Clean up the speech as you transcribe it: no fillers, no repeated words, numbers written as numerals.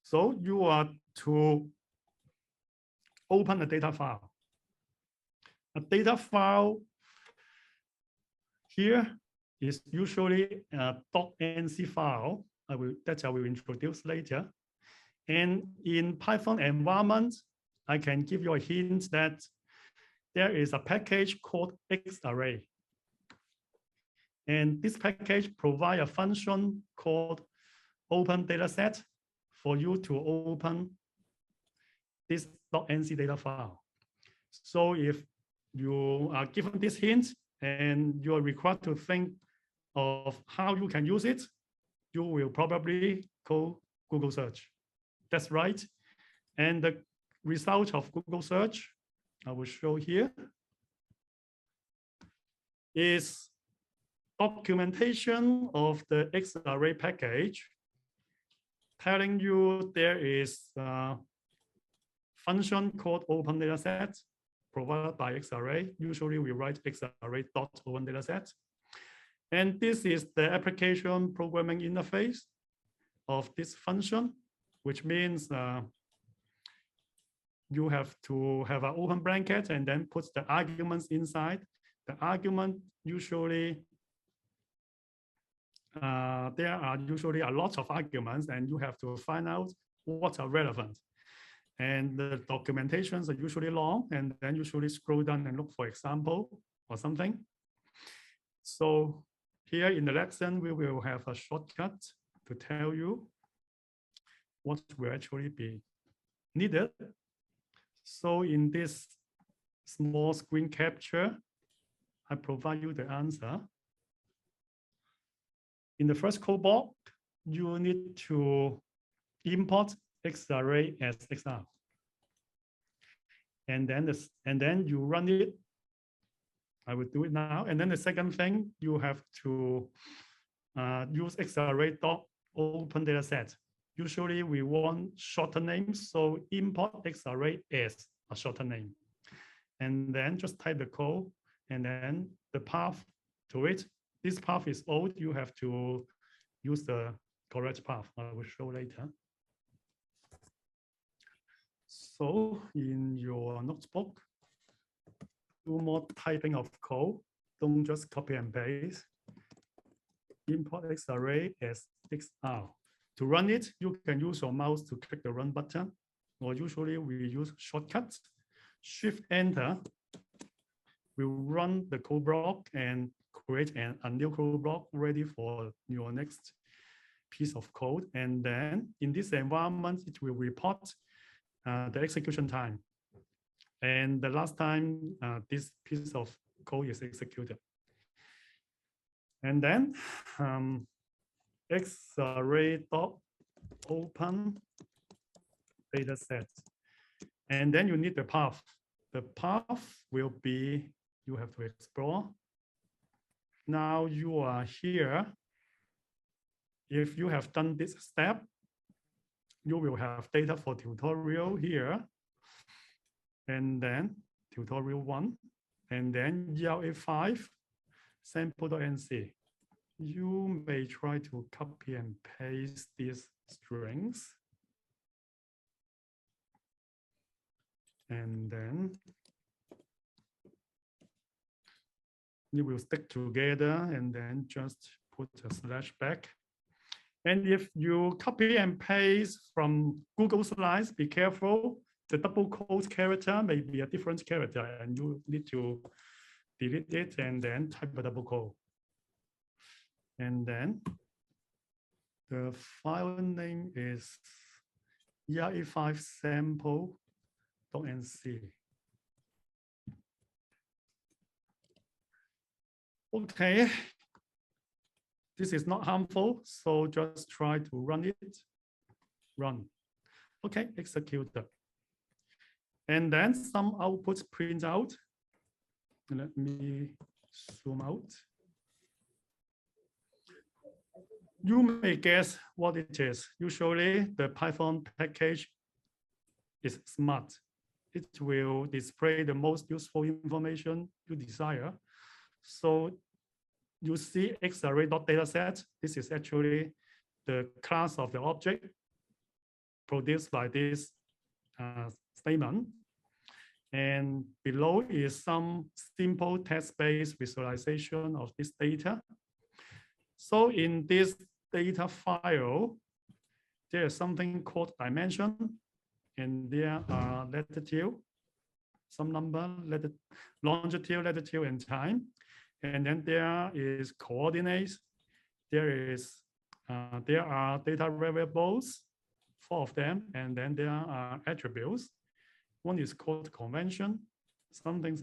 So you are to open a data file. A data file here is usually a .nc file. I will introduce later. And in Python environment, I can give you a hint that there is a package called xarray. And this package provides a function called open dataset for you to open this .nc data file. So if you are given this hint and you are required to think of how you can use it, you will probably go Google search. That's right. And the result of Google search, I will show here, is documentation of the xarray package, telling you there is a function called open dataset provided by xarray. Usually we write xarray.open dataset. And this is the application programming interface of this function, which means you have to have an open bracket and then put the arguments inside. The argument usually, there are usually a lot of arguments and you have to find out what are relevant. And the documentations are usually long and then usually scroll down and look for example or something. So here in the lesson, we will have a shortcut to tell you what will actually be needed. So in this small screen capture, I provide you the answer. In the first code block, you need to import xarray as XR. And then you run it. I will do it now. And then the second thing, you have to use xarray.open dataset. Usually we want shorter names, so import xarray as a shorter name. And then just type the code and then the path to it. This path is old, you have to use the correct path. I will show later. So in your notebook, do more typing of code. Don't just copy and paste. Import xarray as XR. To run it, you can use your mouse to click the run button, or usually we use shortcuts. Shift Enter will run the code block and create a new code block ready for your next piece of code. And then in this environment, it will report the execution time. And the last time this piece of code is executed. And then xarray.open dataset. And then you need the path. The path will be, you have to explore. Now you are here. If you have done this step, you will have data for tutorial here. And then tutorial 1, and then xarray5 sample.nc. You may try to copy and paste these strings. And then you will stick together and then just put a slash back. And if you copy and paste from Google Slides, be careful. The double quote character may be a different character and you need to delete it and then type a double quote. And then the file name is xarray5 sample.nc. Okay, this is not harmful, so just try to run it. Run. Okay, execute. And then some outputs print out. Let me zoom out. You may guess what it is. Usually the Python package is smart. It will display the most useful information you desire. So you see xarray.dataset. This is actually the class of the object. produced by this statement. And below is some simple text-based visualization of this data. So in this data file, there is something called dimension, and there are latitude, some number, longitude, latitude, and time. And then there is coordinates. There are data variables, 4 of them, and then there are attributes. One is called convention, something.